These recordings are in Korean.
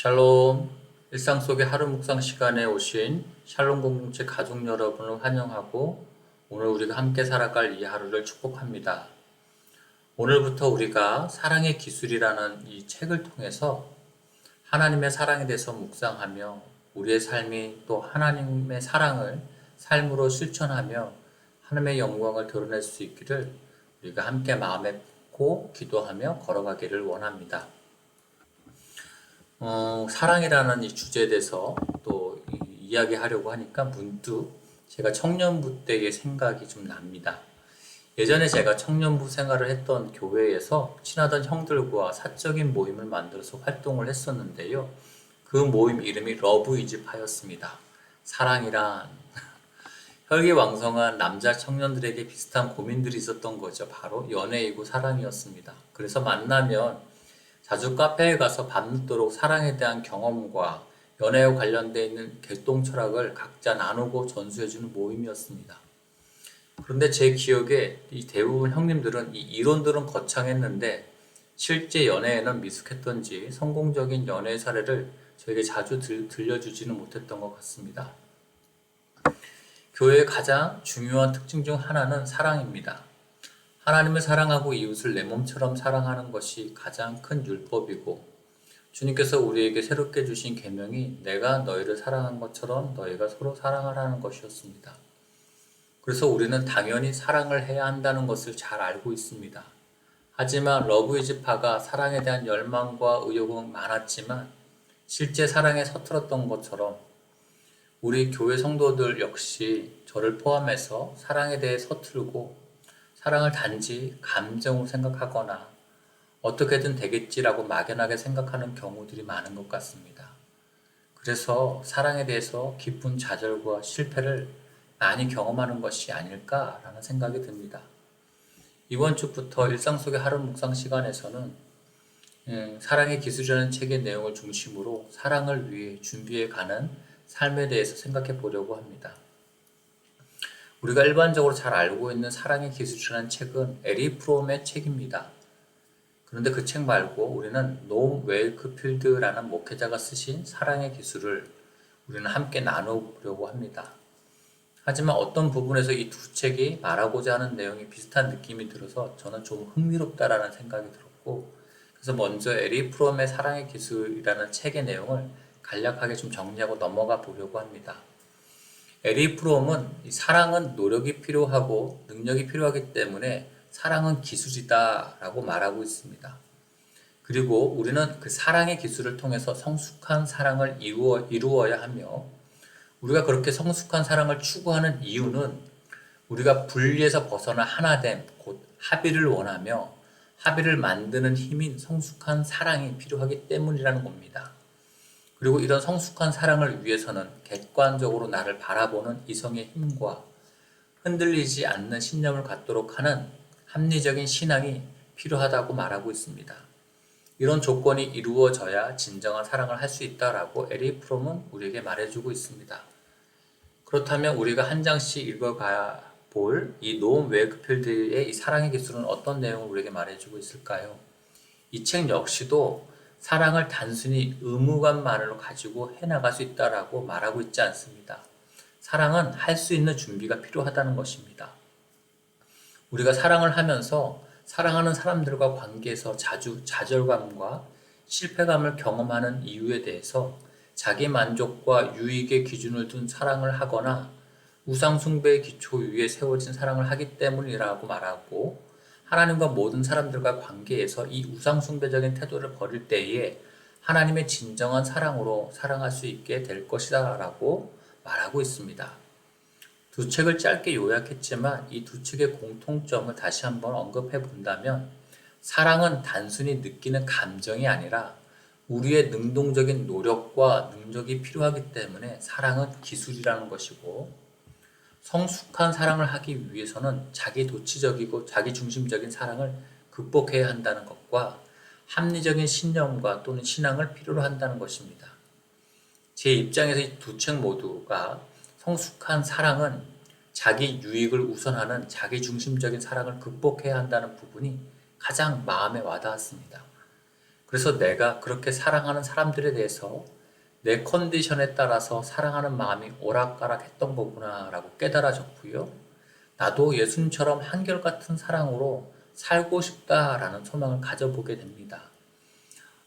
샬롬, 일상 속의 하루 묵상 시간에 오신 샬롬 공동체 가족 여러분을 환영하고 오늘 우리가 함께 살아갈 이 하루를 축복합니다. 오늘부터 우리가 사랑의 기술이라는 이 책을 통해서 하나님의 사랑에 대해서 묵상하며 우리의 삶이 또 하나님의 사랑을 삶으로 실천하며 하나님의 영광을 드러낼 수 있기를 우리가 함께 마음에 품고 기도하며 걸어가기를 원합니다. 사랑이라는 이 주제에 대해서 또 이야기하려고 하니까 문득 제가 청년부 때의 생각이 좀 납니다. 예전에 제가 청년부 생활을 했던 교회에서 친하던 형들과 사적인 모임을 만들어서 활동을 했었는데요. 그 모임 이름이 러브 이즈파였습니다. 사랑이란 혈기왕성한 남자 청년들에게 비슷한 고민들이 있었던 거죠. 바로 연애이고 사랑이었습니다. 그래서 만나면 자주 카페에 가서 밤늦도록 사랑에 대한 경험과 연애와 관련되어 있는 개똥 철학을 각자 나누고 전수해주는 모임이었습니다. 그런데 제 기억에 이 대부분 형님들은 이 이론들은 거창했는데 실제 연애에는 미숙했던지 성공적인 연애 사례를 저에게 자주 들려주지는 못했던 것 같습니다. 교회의 가장 중요한 특징 중 하나는 사랑입니다. 하나님을 사랑하고 이웃을 내 몸처럼 사랑하는 것이 가장 큰 율법이고 주님께서 우리에게 새롭게 주신 계명이 내가 너희를 사랑한 것처럼 너희가 서로 사랑하라는 것이었습니다. 그래서 우리는 당연히 사랑을 해야 한다는 것을 잘 알고 있습니다. 하지만 러브이즈파가 사랑에 대한 열망과 의욕은 많았지만 실제 사랑에 서툴었던 것처럼 우리 교회 성도들 역시 저를 포함해서 사랑에 대해 서툴고 사랑을 단지 감정으로 생각하거나 어떻게든 되겠지라고 막연하게 생각하는 경우들이 많은 것 같습니다. 그래서 사랑에 대해서 깊은 좌절과 실패를 많이 경험하는 것이 아닐까라는 생각이 듭니다. 이번 주부터 일상 속의 하루 묵상 시간에서는 사랑의 기술이라는 책의 내용을 중심으로 사랑을 위해 준비해가는 삶에 대해서 생각해 보려고 합니다. 우리가 일반적으로 잘 알고 있는 사랑의 기술이라는 책은 에리 프롬의 책입니다. 그런데 그 책 말고 우리는 노 웨이크필드라는 목회자가 쓰신 사랑의 기술을 우리는 함께 나누려고 합니다. 하지만 어떤 부분에서 이 두 책이 말하고자 하는 내용이 비슷한 느낌이 들어서 저는 좀 흥미롭다라는 생각이 들었고 그래서 먼저 에리 프롬의 사랑의 기술이라는 책의 내용을 간략하게 좀 정리하고 넘어가 보려고 합니다. 에리 프롬은 사랑은 노력이 필요하고 능력이 필요하기 때문에 사랑은 기술이다 라고 말하고 있습니다. 그리고 우리는 그 사랑의 기술을 통해서 성숙한 사랑을 이루어야 하며 우리가 그렇게 성숙한 사랑을 추구하는 이유는 우리가 분리에서 벗어나 하나됨, 곧 합의를 원하며 합의를 만드는 힘인 성숙한 사랑이 필요하기 때문이라는 겁니다. 그리고 이런 성숙한 사랑을 위해서는 객관적으로 나를 바라보는 이성의 힘과 흔들리지 않는 신념을 갖도록 하는 합리적인 신앙이 필요하다고 말하고 있습니다. 이런 조건이 이루어져야 진정한 사랑을 할 수 있다라고 에리 프롬은 우리에게 말해주고 있습니다. 그렇다면 우리가 한 장씩 읽어가야 볼 이 노 웨이크필드의 이 사랑의 기술은 어떤 내용을 우리에게 말해주고 있을까요? 이 책 역시도 사랑을 단순히 의무감만으로 가지고 해나갈 수 있다라고 말하고 있지 않습니다. 사랑은 할 수 있는 준비가 필요하다는 것입니다. 우리가 사랑을 하면서 사랑하는 사람들과 관계에서 자주 좌절감과 실패감을 경험하는 이유에 대해서 자기 만족과 유익의 기준을 둔 사랑을 하거나 우상숭배의 기초 위에 세워진 사랑을 하기 때문이라고 말하고 하나님과 모든 사람들과 관계에서 이 우상숭배적인 태도를 버릴 때에 하나님의 진정한 사랑으로 사랑할 수 있게 될 것이다 라고 말하고 있습니다. 두 책을 짧게 요약했지만 이 두 책의 공통점을 다시 한번 언급해 본다면 사랑은 단순히 느끼는 감정이 아니라 우리의 능동적인 노력과 능력이 필요하기 때문에 사랑은 기술이라는 것이고 성숙한 사랑을 하기 위해서는 자기 도취적이고 자기 중심적인 사랑을 극복해야 한다는 것과 합리적인 신념과 또는 신앙을 필요로 한다는 것입니다. 제 입장에서 이 두 책 모두가 성숙한 사랑은 자기 유익을 우선하는 자기 중심적인 사랑을 극복해야 한다는 부분이 가장 마음에 와닿았습니다. 그래서 내가 그렇게 사랑하는 사람들에 대해서 내 컨디션에 따라서 사랑하는 마음이 오락가락했던 거구나라고 깨달아졌고요. 나도 예수님처럼 한결같은 사랑으로 살고 싶다라는 소망을 가져보게 됩니다.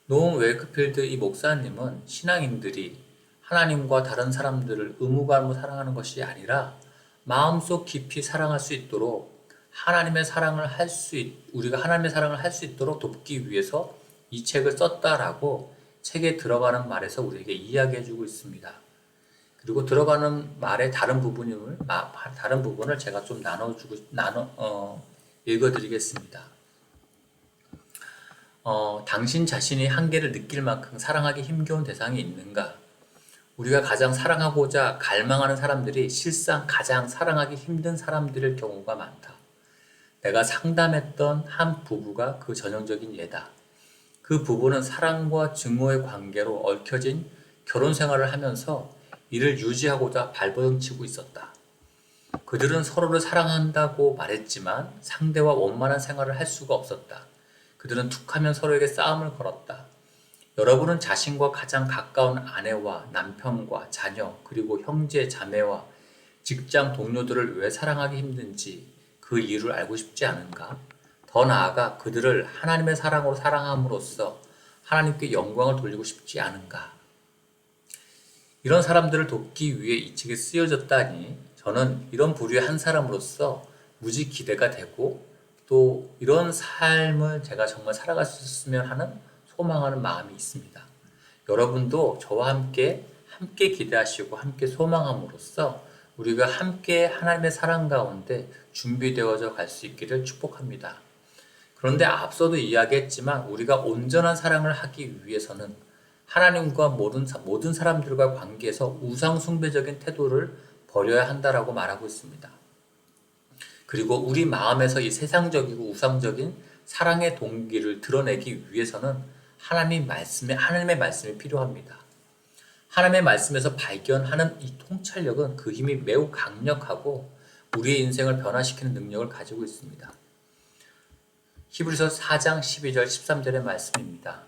노 웨이크필드 이 목사님은 신앙인들이 하나님과 다른 사람들을 의무감으로 사랑하는 것이 아니라 마음속 깊이 사랑할 수 있도록 우리가 하나님의 사랑을 할 수 있도록 돕기 위해서 이 책을 썼다라고 책에 들어가는 말에서 우리에게 이야기해주고 있습니다. 그리고 들어가는 말의 다른 부분을 제가 좀 읽어드리겠습니다. 당신 자신이 한계를 느낄 만큼 사랑하기 힘겨운 대상이 있는가? 우리가 가장 사랑하고자 갈망하는 사람들이 실상 가장 사랑하기 힘든 사람들일 경우가 많다. 내가 상담했던 한 부부가 그 전형적인 예다. 그 부부는 사랑과 증오의 관계로 얽혀진 결혼 생활을 하면서 이를 유지하고자 발버둥치고 있었다. 그들은 서로를 사랑한다고 말했지만 상대와 원만한 생활을 할 수가 없었다. 그들은 툭하면 서로에게 싸움을 걸었다. 여러분은 자신과 가장 가까운 아내와 남편과 자녀, 그리고 형제, 자매와 직장 동료들을 왜 사랑하기 힘든지 그 이유를 알고 싶지 않은가? 더 나아가 그들을 하나님의 사랑으로 사랑함으로써 하나님께 영광을 돌리고 싶지 않은가? 이런 사람들을 돕기 위해 이 책이 쓰여졌다니 저는 이런 부류의 한 사람으로서 무지 기대가 되고 또 이런 삶을 제가 정말 살아갈 수 있었으면 하는 소망하는 마음이 있습니다. 여러분도 저와 함께 기대하시고 함께 소망함으로써 우리가 함께 하나님의 사랑 가운데 준비되어져 갈 수 있기를 축복합니다. 그런데 앞서도 이야기했지만 우리가 온전한 사랑을 하기 위해서는 하나님과 모든 사람들과 관계에서 우상숭배적인 태도를 버려야 한다라고 말하고 있습니다. 그리고 우리 마음에서 이 세상적이고 우상적인 사랑의 동기를 드러내기 위해서는 하나님의 말씀이 필요합니다. 하나님의 말씀에서 발견하는 이 통찰력은 그 힘이 매우 강력하고 우리의 인생을 변화시키는 능력을 가지고 있습니다. 히브리서 4장 12절 13절의 말씀입니다.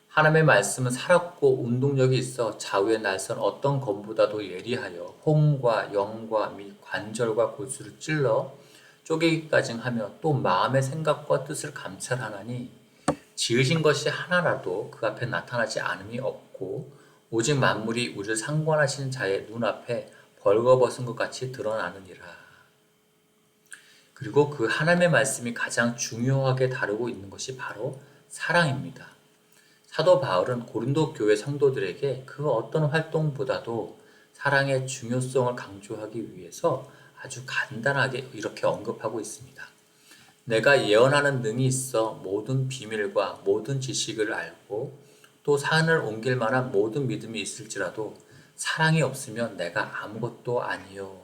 하나님의 말씀은 살았고 운동력이 있어 좌우의 날선 어떤 검보다도 예리하여 홍과 영과 및 관절과 골수를 찔러 쪼개기까지 하며 또 마음의 생각과 뜻을 감찰하나니 지으신 것이 하나라도 그 앞에 나타나지 않음이 없고 오직 만물이 우리를 상관하시는 자의 눈앞에 벌거벗은 것 같이 드러나느니라. 그리고 그 하나님의 말씀이 가장 중요하게 다루고 있는 것이 바로 사랑입니다. 사도 바울은 고린도 교회 성도들에게 그 어떤 활동보다도 사랑의 중요성을 강조하기 위해서 아주 간단하게 이렇게 언급하고 있습니다. 내가 예언하는 능이 있어 모든 비밀과 모든 지식을 알고 또 산을 옮길 만한 모든 믿음이 있을지라도 사랑이 없으면 내가 아무것도 아니요.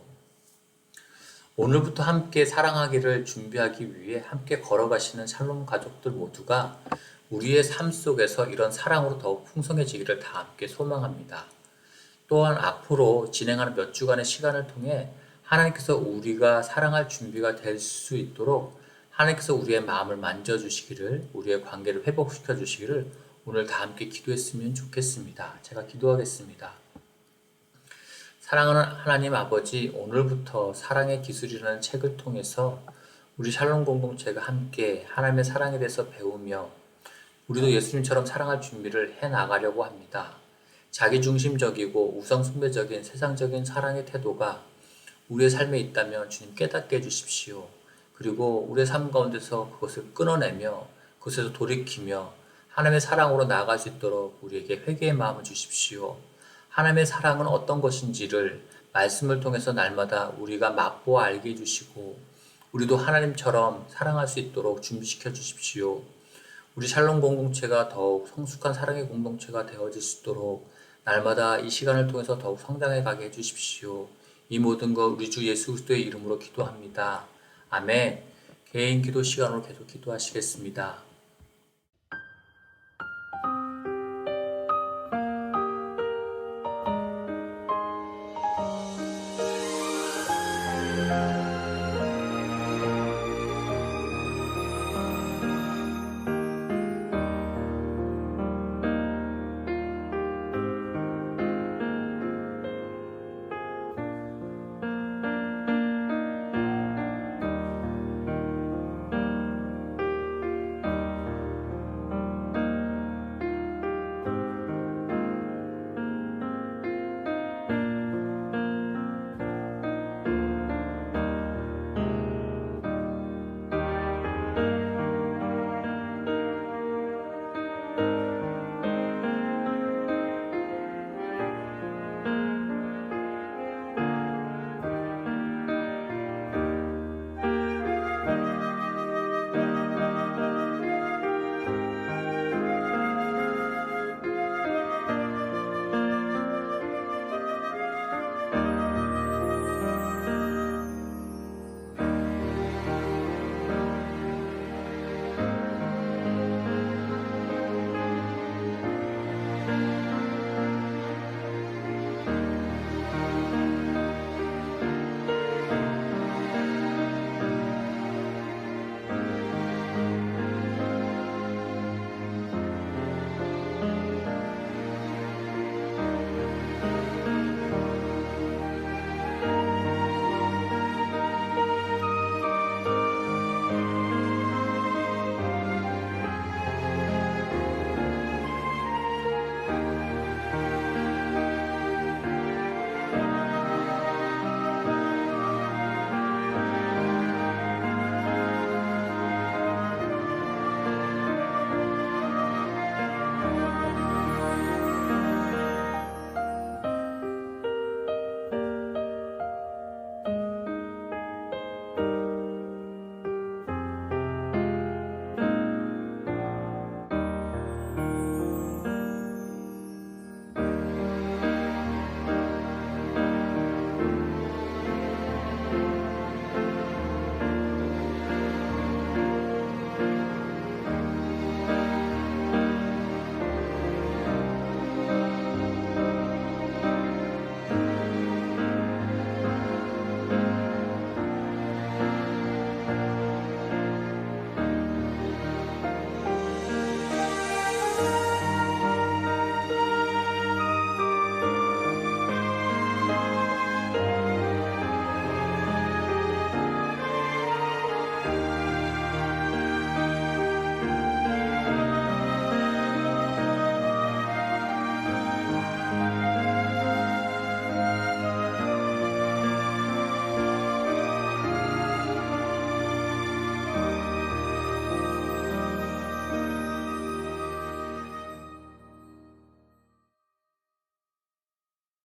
오늘부터 함께 사랑하기를 준비하기 위해 함께 걸어가시는 샬롬 가족들 모두가 우리의 삶 속에서 이런 사랑으로 더욱 풍성해지기를 다 함께 소망합니다. 또한 앞으로 진행하는 몇 주간의 시간을 통해 하나님께서 우리가 사랑할 준비가 될 수 있도록 하나님께서 우리의 마음을 만져주시기를, 우리의 관계를 회복시켜 주시기를 오늘 다 함께 기도했으면 좋겠습니다. 제가 기도하겠습니다. 사랑하는 하나님 아버지, 오늘부터 사랑의 기술이라는 책을 통해서 우리 샬롬 공동체가 함께 하나님의 사랑에 대해서 배우며 우리도 예수님처럼 사랑할 준비를 해나가려고 합니다. 자기중심적이고 우상숭배적인 세상적인 사랑의 태도가 우리의 삶에 있다면 주님 깨닫게 해주십시오. 그리고 우리의 삶 가운데서 그것을 끊어내며 그것에서 돌이키며 하나님의 사랑으로 나아갈 수 있도록 우리에게 회개의 마음을 주십시오. 하나님의 사랑은 어떤 것인지를 말씀을 통해서 날마다 우리가 맛보아 알게 해주시고 우리도 하나님처럼 사랑할 수 있도록 준비시켜 주십시오. 우리 샬롬 공동체가 더욱 성숙한 사랑의 공동체가 되어질 수 있도록 날마다 이 시간을 통해서 더욱 성장해 가게 해주십시오. 이 모든 것 우리 주 예수 그리스도의 이름으로 기도합니다. 아멘. 개인 기도 시간으로 계속 기도하시겠습니다.